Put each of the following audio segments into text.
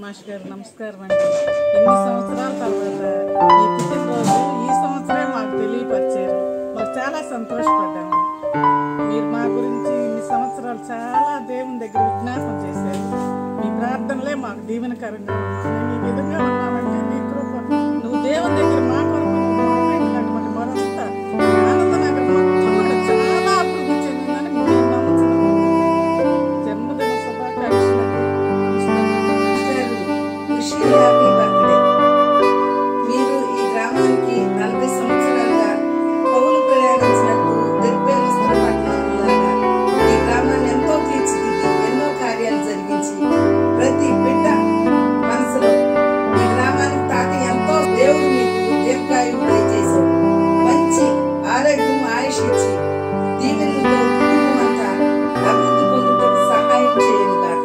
Master గారు నమస్కారం అండి. ఎన్ని సంవత్సరాల తర్వాత ఈ పుట్టినరోజు ఈ సంవత్సరమే మాకు తెలియపరిచారు. మాకు చాలా సంతోషపడ్డాము. మీరు మా గురించి ఇన్ని సంవత్సరాలు చాలా దేవుని దగ్గర విజ్ఞాపన చేశారు. మీ ప్రార్థనలే మాకు దీవెనకరంగా మేము ఈ విధంగా ఉన్నామంటే నీ కృప. నువ్వు దేవుని దగ్గర మా కొరకు మొదలైనటువంటి మొదలంతా ఆనందనగర్ మొత్తం కూడా చాలా అభివృద్ధి చెందిందని మేము నమ్ముతున్నాము. జన్మదిన శుభాకాంక్షలు. Happy birthday. మీరు ఈ గ్రామానికి 40 సంవత్సరాలుగా పౌలు ప్రయాణించినట్టు దిర్బేలస్తుల పట్టణంలాగా ఈ గ్రామాన్ని ఎంతో తీర్చిదిద్ది ఎన్నో కార్యాలు జరిగించి ప్రతి బిడ్డ మనసులో ఈ గ్రామానికి తాకి ఎంతో దేవుడు మీకు దీర్ఘాయువు దయచేశాడు. మంచి ఆరోగ్యం ఆయుష్ ఇచ్చి దీవెనలతో కుటుంబమంతా అభివృద్ధి పొందుటకు సహాయం చేయండి కాక.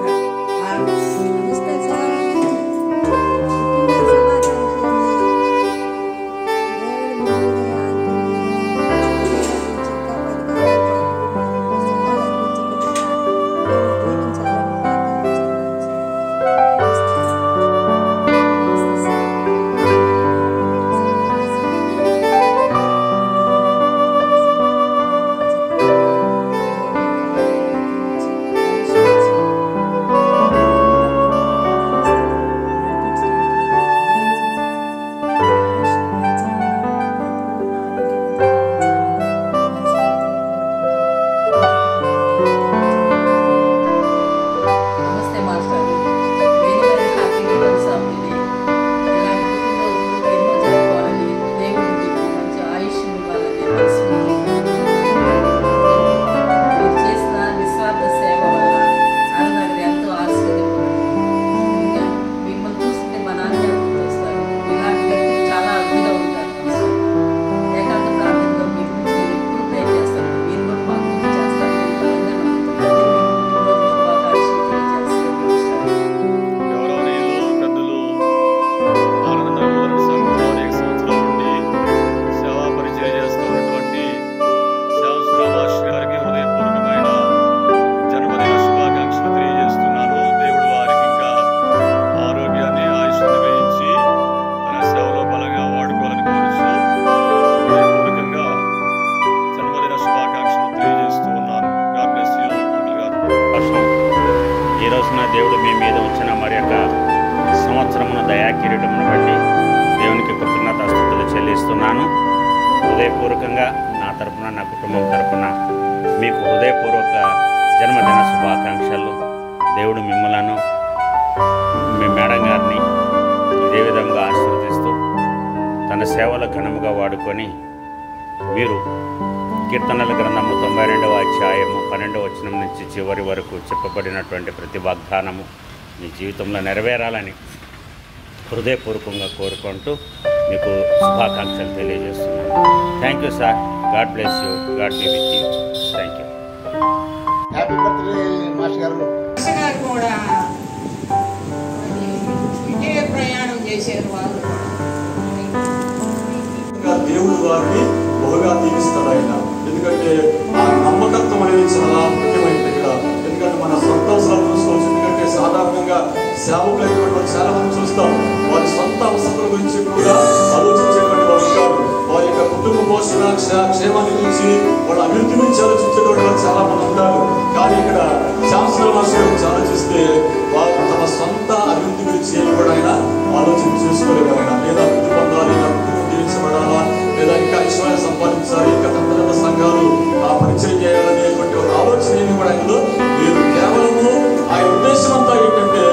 దేవుడు మీ మీద వచ్చిన మరి యొక్క సంవత్సరమును దయాకిరీటమును బట్టి దేవునికి కృతజ్ఞతాస్తుతులు చెల్లిస్తున్నాను. హృదయపూర్వకంగా నా తరపున నా కుటుంబం తరపున మీకు హృదయపూర్వక జన్మదిన శుభాకాంక్షలు. దేవుడు మిమ్మలను మీ మేడం గారిని ఇదే విధంగా ఆశీర్వదిస్తూ తన సేవల ఘనముగా వాడుకొని మీరు కీర్తనల గ్రంథము 92వ అధ్యాయము 12వ వచనం నుంచి చివరి వరకు చెప్పబడినటువంటి ప్రతి వాగ్దానము మీ జీవితంలో నెరవేరాలని హృదయపూర్వకంగా కోరుకుంటూ మీకు శుభాకాంక్షలు తెలియజేస్తున్నాను. Thank you sir. God bless you. God be with you. Thank you. Happy birthday master గారు. కూడా ఇదే ప్రయాణం చేశారు. వాళ్ళు దేవుడు వారిని బహుగా దీవిస్తాడు ఆయన. ఎందుకంటే ఆ నమ్మకత్వం అనేది చాలా ముఖ్యమైనది ఇక్కడ. ఎందుకంటే మన సొంత అవసరాలు చూసుకోవచ్చు. ఎందుకంటే సాధారణంగా సేవకులైనటువంటి చాలా మంది చూస్తాం, వారి సొంత అవసరాల గురించి కూడా ఆలోచించేటువంటి వారు కాదు. వారి యొక్క కుటుంబ పోషణ క్షేమాన్ని గురించి వాళ్ళ అభివృద్ధి గురించి ఆలోచించేటువంటి వారు చాలా మంది ఉంటారు. కానీ ఇక్కడ శాస్త్ర భాషల గురించి ఆలోచిస్తే వారు తమ సొంత అభివృద్ధి గురించి ఏమి కూడా ఆయన ఆలోచన చేసుకోలేదు. ఆయన లేదా అభివృద్ధి పొందాలి, కుటుంబం దీవించబడాలా, లేదా ఇంకా ఐశ్వర్యం సంపాదించాలి, ఇంకా పెద్ద సంఘాలు పరిచయం చేయాలనేటువంటి ఒక ఆలోచన ఏమి కూడా ఆయనలో లేదు. కేవలము ఆయన ఉద్దేశం అంతా ఏంటంటే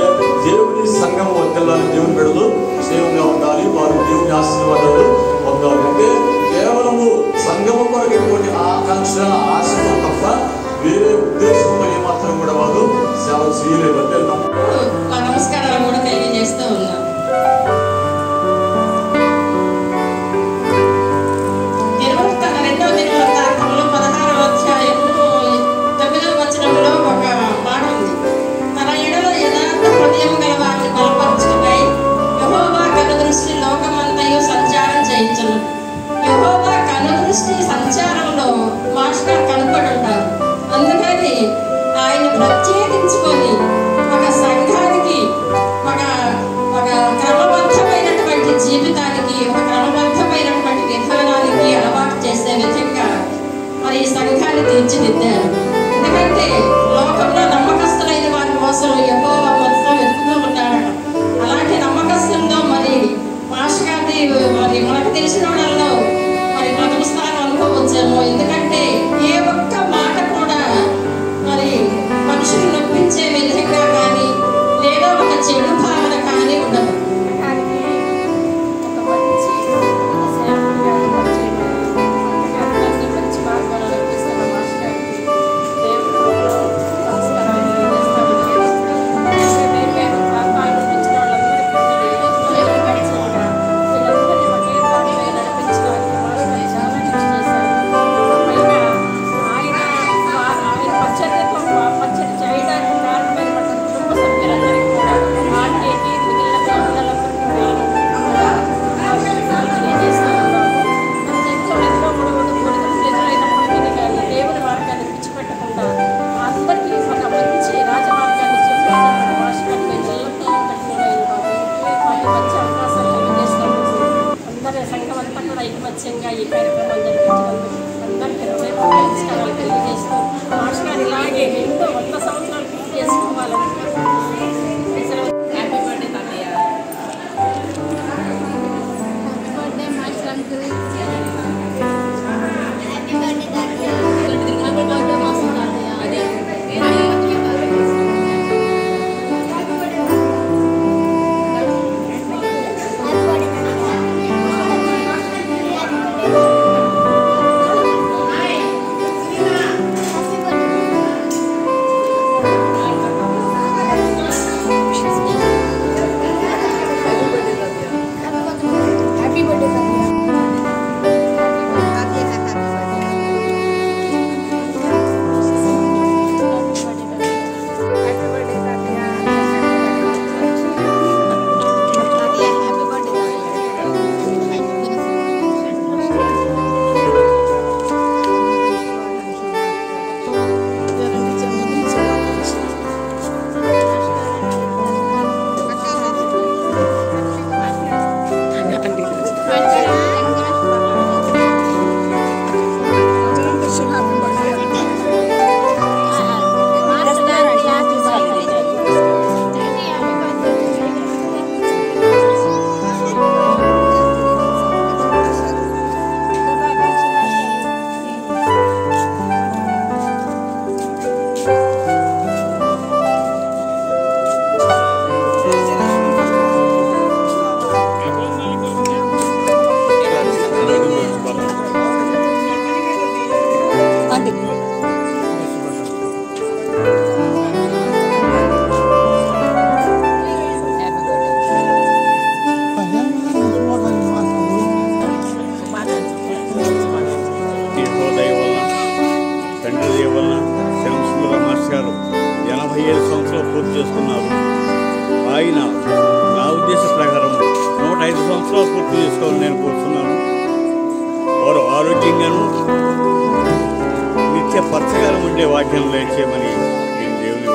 దేవుని సంఘం వర్తిల్లాలి, దేవుని బిడ్డలు క్షేమంగా ఉండాలి, వారు దేవుని ఆశీర్వాదాలు పొందాలి. అంటే కేవలము సంఘము కొరకైనటువంటి ఆకాంక్ష ఆశతో తప్ప వేరే ఉద్దేశంలో ఏమాత్రం కూడా వారు సేవ చేయలేదు. అంటే నమస్కారాలు కూడా తెలియజేస్తూ ఉన్నాం. సంచారంలో మాస్టర్ కనపడి ఉంటారు. అందుకని ఆయన ప్రత్యేకించుకొని ఒక సంఘాన్ని 5 సంవత్సరాలు పూర్తి చేసుకోవాలని నేను కోరుతున్నాను. వారు ఆరోగ్యంగాను నిత్య పచ్చగానం ఉండే వాక్యం లేచేయమని నేను దేవుని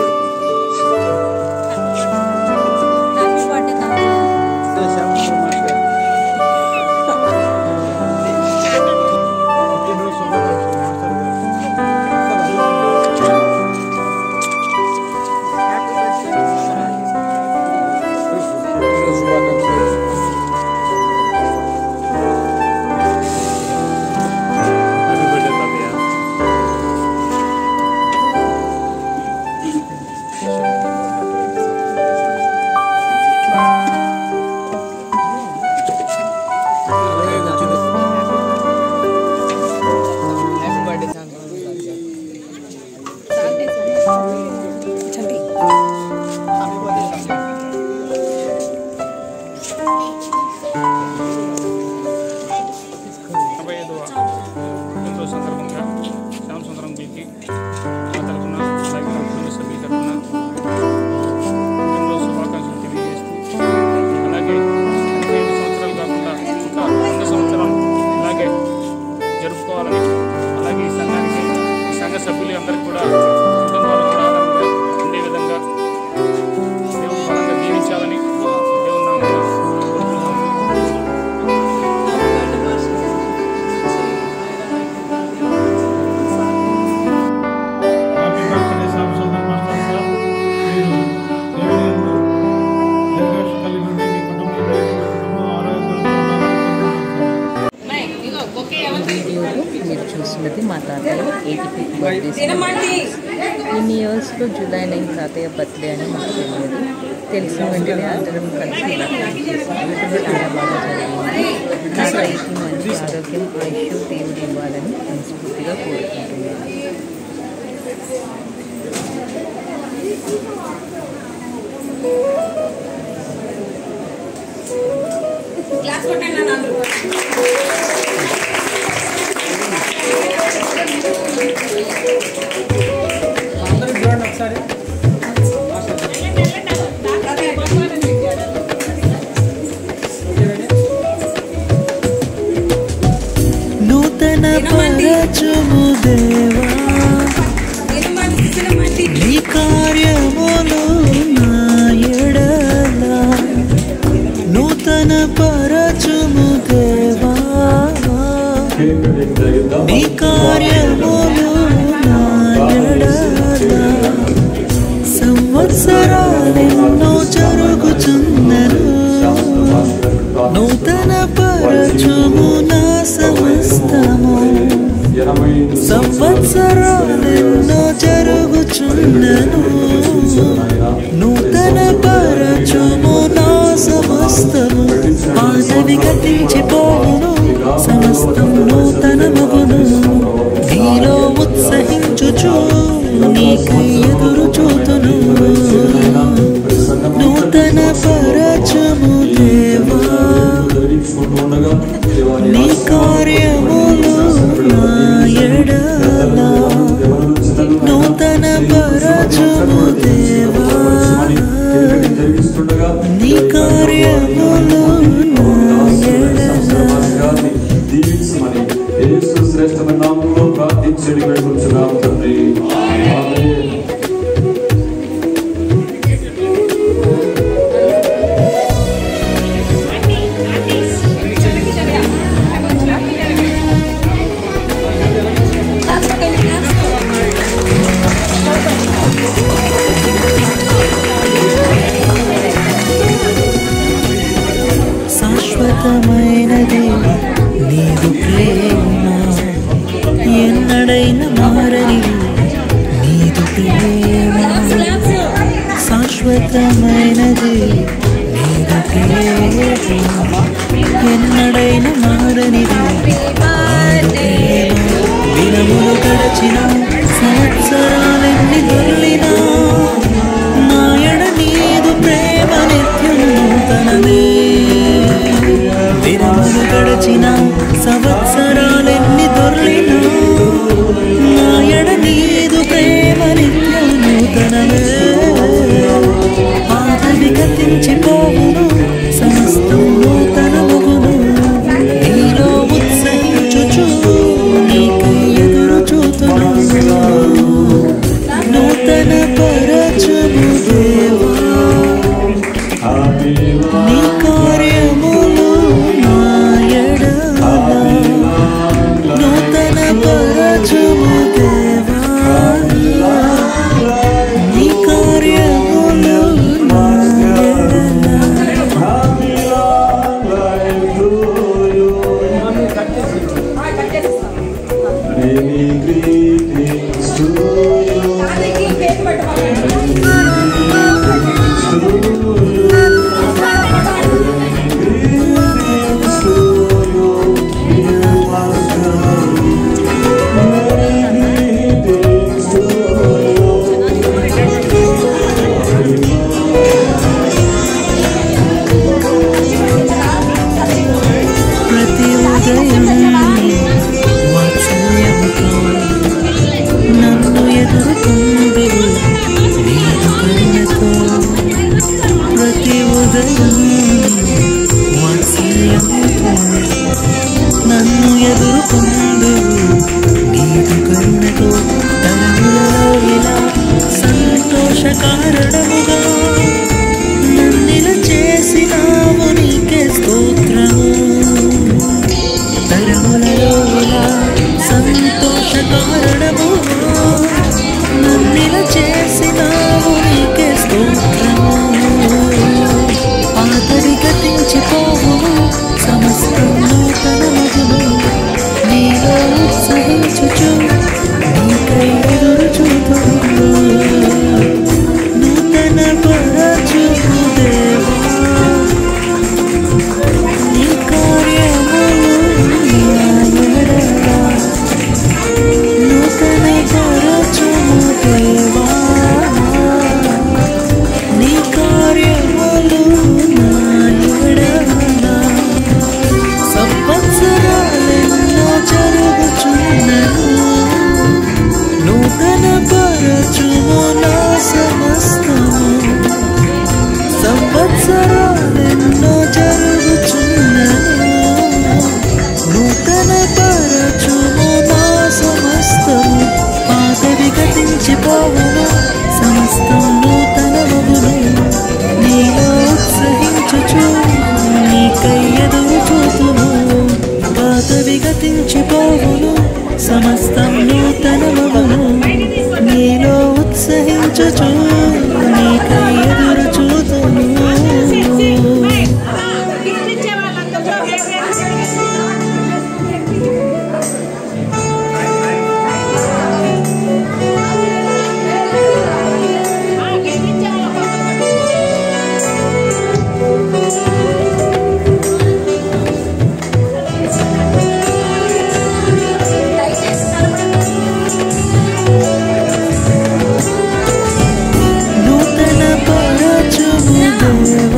మీరు చూస్తున్నది మా తాతయ్య 85th బర్త్డే. ఇన్ని ఇయర్స్లో జూలై 9 తాతయ్య బర్త్డే అని మాకు తెలియదు. తెలిసిన వెంటనే అందరం కలిసి ఇలా చేసాం. చాలా బాగా జరిగింది. నా రైతు మంచి ఆరోగ్యం ఆయుష్ దేవుడు ఇవ్వాలని మనస్ఫూర్తిగా కోరుకుంటున్నాను. నూతన పరచుము దేవా నీ కార్యములు నా ఎడల నూతన పరచుము దేవా నీ కార్యములు నా ఎడల సంవత్సరాలెన్నో జరుగుచున్నను నూతన పరచుము నా సమస్తము సంవత్సరాలెన్నో జరుగుచున్నను నూతన పరచుము నా సమస్తము పాదవి గతించిపోవును సమస్తం నూతన మగును నీలో ఉత్సహించుచు నీకై ఎదురు చూతును నూతన పరచుము దేవా నీ కార్యములు నా ఎడల నూతన పరచుము దేవా నీ కార్యములు నా ఎడల దీవించమని యేసు శ్రేష్టమైన నామములో ప్రార్థించి వేడుకొంచున్నాము తండ్రి. ఆమేన్. శాశ్వతమైనది నీదు ప్రేమ ఎన్నడైన మారని నీదు ప్రేమ శాశ్వతమైనది నీదు ప్రేమ ఎన్నడైన మారని దినములు గడచిన సంవత్సరాలెన్ని దొర్లినా నాయడ నీదు ప్రేమ నిత్యం నూతనమే దినములు గడచిన సంవత్సరాలెన్ని దొర్లినా నాయడ నీదు ప్రేమ నిత్యం నూతనమే పాదవి గతించిపోవును సమస్తం నూతన హృదయం వాత్సల్యముతో నన్ను ఎదుర్కొందు నీదు కరుణతో తరములలో ఇలా సంతోష కారణముగా నన్నిలా చేసినావు నీకే స్తోత్రము తరములలో ఇలా సంతోష కారణముగా నన్నిలా చేసినావు నీకే స్తోత్రము పాతవి గతించిపోవును సమస్తం నూతనమగును నీలో ఉత్సహించుచు నీకై ఎదురు చూతును నూతన పరచుము దేవా నీ కార్యములు నా ఎడల నూతన పరచుము దేవా నీ కార్యములు నా ఎడల సంవత్సరాలెన్నో జరుగుచున్నను నూతన పరచుము నా సమస్తము సంవత్సరాలెన్నో జరుగుచున్నను నూతన పరచుము నా సమస్తము పాతవి గతించిపోవును సమస్తం నూతనమగును నీలో ఉత్సహించుచు నీకై ఎదురు చూతును పాతవి గతించిపోవును సమస్తం నూతనమగును నీలో ఉత్సహించుచు నీకై ఎదురు చూతును నూతన పరచుము దేవా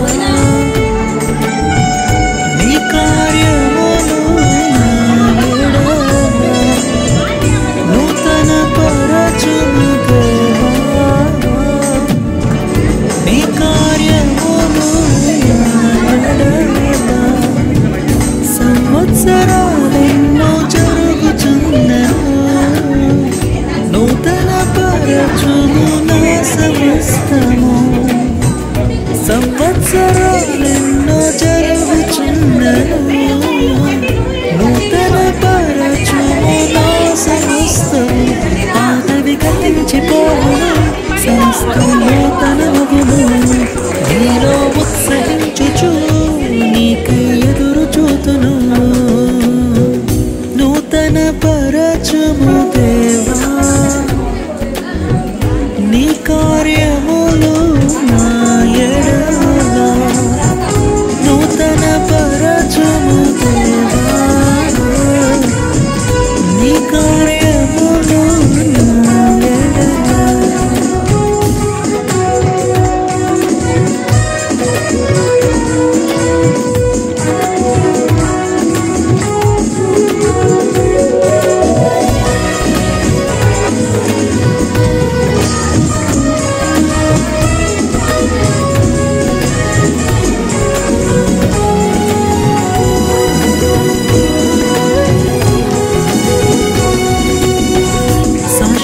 నీ కార్యములు నా ఎడల నూతన పరచుము దేవా నీ కార్యములు నా ఎడల సంవత్సరాలెన్నో జరుగుచున్నను నూతన పరచుము నా సమస్తము సంవత్సరాలెన్నో జరుగుచున్నను నూతన పరచుము నా సమస్తము పాతవి గతించిపోవును సమస్తం నూతనమగును నీలో ఉత్సహించుచు నీకై ఎదురు చూతును నూతన పరచుము దేవా నీ కార్యములు నా ఎడల నూతన పరచుము దేవా నీ కార్యములు నా ఎడల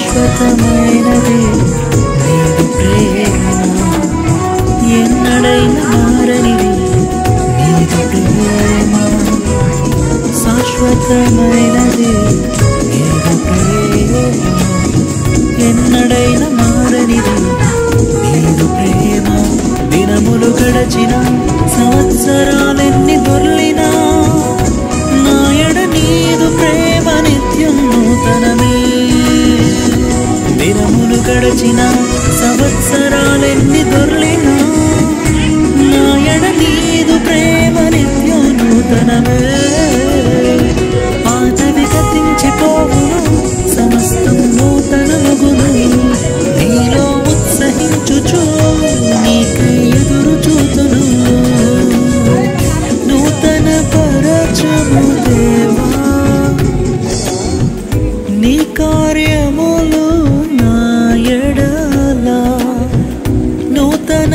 శాశ్వతమైనది నీదు ప్రేమ ఎన్నడైనా మారనిది నీదు ప్రేమ శాశ్వతమైనది నీదు ప్రేమ ఎన్నడైనా మారనిది నీదు ప్రేమ దినములు గడచిన సంవత్సరాలెన్ని దొర్లినా నా ఎడ నీదు ప్రేమ నిత్యం నూతనమే దినములు గడచిన సంవత్సరాలెన్ని దొర్లినా నా ఎడ నీదు ప్రేమ నిత్యం నూతనమే పాతవి గతించిపోవును సమస్తం నూతనమగును నీలో ఉత్సహించుచు నీకై ఎదురు చూతును నూతన పరచుము దేవా నీ కార్యములు నా ఎడల నూతన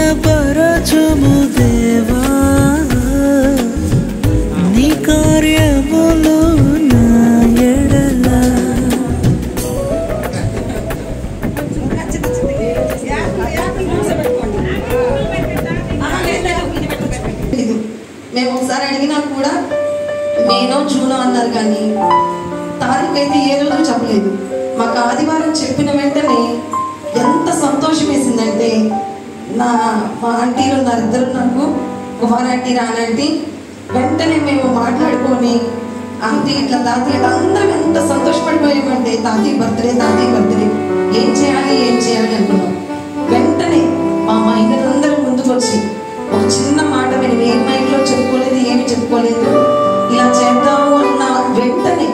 మేము ఒకసారి అడిగినా కూడా మేనో జూనో అన్నారు, కానీ తారీఖు అయితే ఏ రోజు చెప్పలేదు. మాకు ఆదివారం చెప్పిన వెంటనే ఎంత సంతోషం వేసిందంటే, మా ఆంటీలు ఉన్నారు, ఇద్దరు, నాకు కుమార్ ఆంటీ, రానంటీ, వెంటనే మేము మాట్లాడుకొని ఆంటీ ఇట్లా తాతయ్య ఇట్లా అందరం ఎంత సంతోషపడిపోయామంటే, తాతయ్య బర్త్డే ఏం చేయాలి అనుకున్నాం. వెంటనే మా మహిళలందరూ ముందుకు వచ్చి ఒక చిన్న మాట మేము ఏ మైండ్లో చెప్పుకోలేదు, ఏమి చెప్పుకోలేదు, ఇలా చేద్దాము అన్న వెంటనే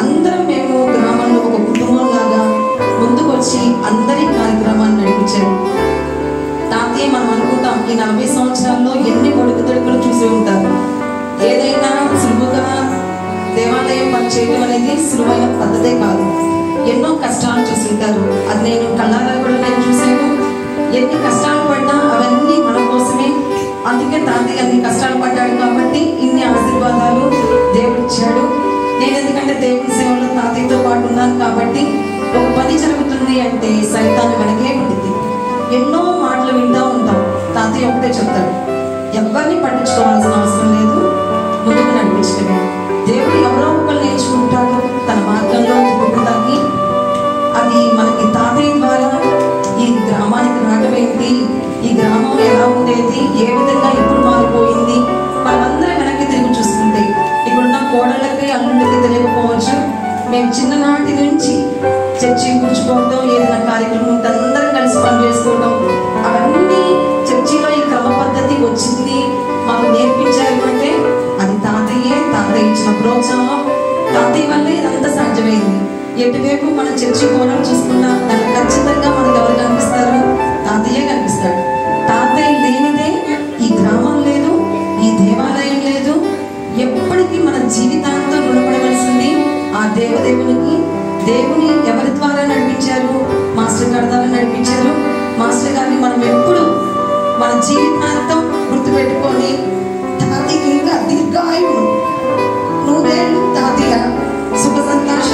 అందరం మేము గ్రామంలో ఒక కుటుంబం లాగా ముందుకు వచ్చి అందరి కార్యక్రమాన్ని నడిపించారు. తాతయ్య మనం అనుకుంటాం ఈ 40 సంవత్సరాల్లో ఎన్ని ఒడుకుదొడుకులు చూసి ఉంటారు. ఏదైనా సులువుగా దేవాలయం పనిచేయడం అనేది సులువైన పద్ధతే కాదు. ఎన్నో కష్టాలు చూసి ఉంటారు. అది నేను కళ్ళారా కూడా నేను చూసాను. ఎన్ని కష్టాలు పడ్డా అవన్నీ మన కోసమే. అందుకే తాతయ్య అన్ని కష్టాలు పడ్డాడు కాబట్టి ఇన్ని ఆశీర్వాదాలు దేవుడు ఇచ్చాడు. నేను ఎందుకంటే దేవుడి సేవలో తాతయ్యతో పాటు ఉన్నాను కాబట్టి ఒక పని జరుగుతుంది అంటే సైతాన్ని వెనకే ఉంటుంది. ఎన్నో మాటలు వింటూ ఉంటాం. తాతయ్య ఒకటే చెప్తాడు, ఎవరిని పట్టించుకోవాల్సిన అవసరం లేదు, ముందుకు నడిపించడమే. దేవుడు ఎవరో ఒకరు నేర్చుకుంటాడు తన మార్గంలో తిరుగుతానికి. అది మనకి తాతయ్య ద్వారా ఈ గ్రామానికి రావడం ఏంటి, ఈ గ్రామం ఎలా ఉండేది, ఏ విధంగా ఇప్పుడు మారిపోయింది, మనమందరం వెనక్కి తిరిగి చూసుకుంటే ఇప్పుడున్న కోడళ్ళకి అల్లుళ్ళకి తెలియకపోవచ్చు. మేము చిన్ననాటి నుంచి చర్చి కూర్చుకోవడం, ఏదైనా కార్యక్రమం ఉంటే అందరం కలిసి పనిచేసుకోవడం, అవన్నీ చర్చిలో ఈ క్రమ పద్ధతి వచ్చింది మాకు నేర్పించారు అంటే అది తాతయ్య ఇచ్చిన ప్రోత్సాహం. తాతయ్య వల్లే ఇదంతా సాధ్యమైంది. ఎటువైపు మన చర్చి కోణం చూసుకున్నా దాన్ని ఖచ్చితంగా మనకు ఎవరు కనిపిస్తారు, తాతయ్య కనిపిస్తాడు. తాతయ్య లేనిదే ఈ గ్రామం లేదు, ఈ దేవాలయం లేదు. ఎప్పటికీ మన జీవితాంతం రుణపడవలసింది ఆ దేవదేవునికి. దేవుని ఎవరి ద్వారా నడిపించారు, మాస్టర్ గారి ద్వారా నడిపించారు. మాస్టర్ గారిని మనం ఎప్పుడు మన జీవితాంతం గుర్తుపెట్టుకొని తాతయ్యకి ఇంకా దీర్ఘాయువు, 100 ఏళ్ళు తాతయ్య సుఖ సంతోష